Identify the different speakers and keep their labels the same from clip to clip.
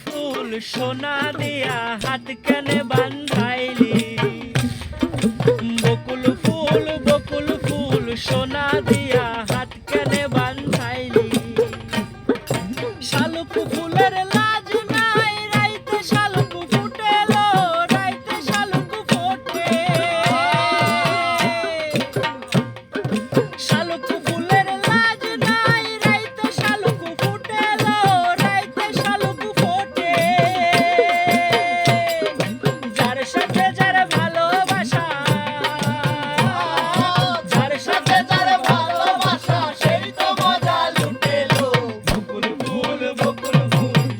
Speaker 1: ফুল সোনা দিয়া হাত কেনে বান্ধাইলি। বকুল ফুল সোনা দিয়া হাত কেনে বান্ধাইলি। শালুক ফুলের লাজ নাই রাইতে শালুক ফুটেলো, রাইতে শালুক ফোটে। শালুক ফুলের লাজ নাই রাইতে শালুক ফুটেলো, রাইতে শালুক ফোটে। যার সাথে যার ভালোবাসা, যার সাথে যার ভালোবাসা সেই তো মজা লুটেলো। বকুল ফুল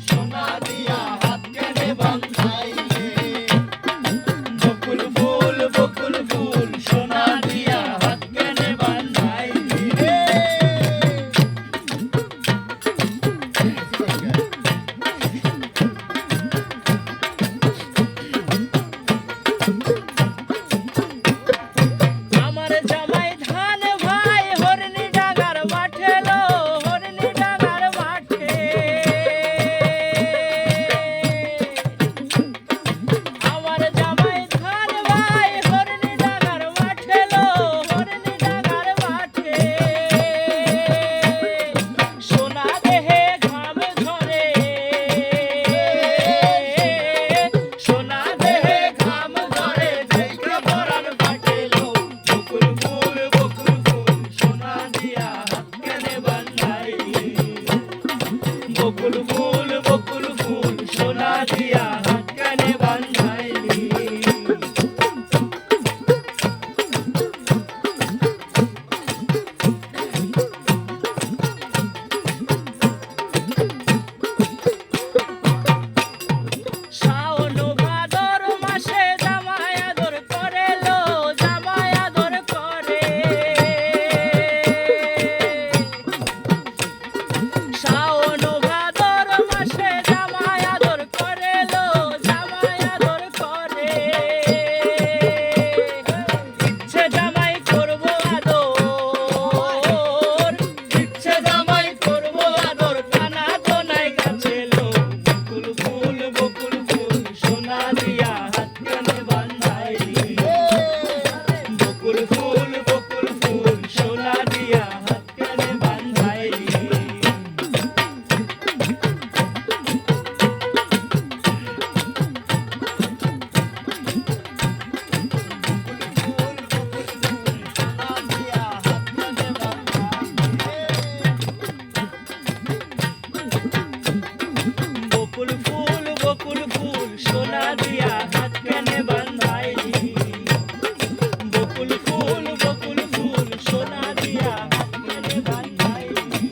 Speaker 1: সোনা দিয়া হাত কেনে বান্ধাইলি। বকুল ফুল সোনা দিয়া হাত কেনে বান্ধাইলি রে। আমার জামাই ধান ভাই হরনি ডাগার মাঠে লো, হরনি ডাগার মাঠে। আমার জামাই ধান ভাই হরনি ডাগার মাঠে লো, হরনি ডাগার মাঠে। সোনা দেহে ঘাম ঝরে, সোনা দেহে ঘাম ঝরে, দেখে পরাণ ফাটেলো। বকুল ফুল সোনা দিয়া হাত কেনে বান্ধাইলি। বকুল ফুল সোনা দিয়া হাত কেনে বান্ধাইলি। শাওন ভাদর মাসে জামাই আদর করে লো, জামাই আদর করে। শাওন ভাদর মাসে জামাই আদর করে লো, জামাই আদর করে। ইচ্ছে জামাই করবো আদর, ইচ্ছে জামাই করবো আদর, কানা তো নাই কাছে লো। বকুল ফুল সোনা দিয়া হাত কেনে বান্ধাইলি। বকুল ফুল সোনা দিয়া হাত কেনে বান্ধাইলি। বকুল ফুল সোনা দিয়া হাত কেনে বান্ধাইলি। বকুল ফুল সোনা দিয়া হাত কেনে বান্ধাইলি।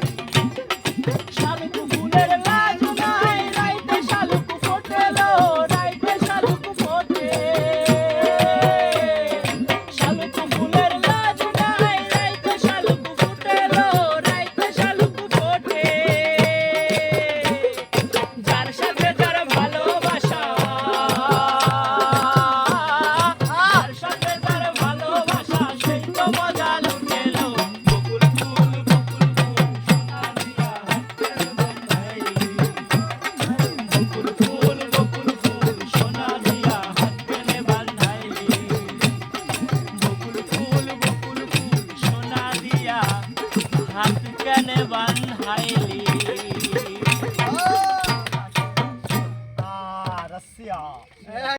Speaker 1: শালুক ফুলের লাজ নাই রাইতে শালুক ফোটেলো, রাইতে শালুক ফোটে। শালুক ফুলের লাজ নাই রাইতে শালুক ফুটেলো, রাইতে শালুক ফোটে। যার সাথে যার ভালোবাসা, যার সাথে যার ভালোবাসা সেই তো মজা লুটেলো। বকুল ফুল সোনা দিয়া হাত কেনে বান্ধাইলি। বকুল ফুল সোনা দিয়া হাত কেনে বান্ধাইলি। বকুল ফুল সোনা দিয়া হাত কেনে বান্ধাইলি।
Speaker 2: रस्सिया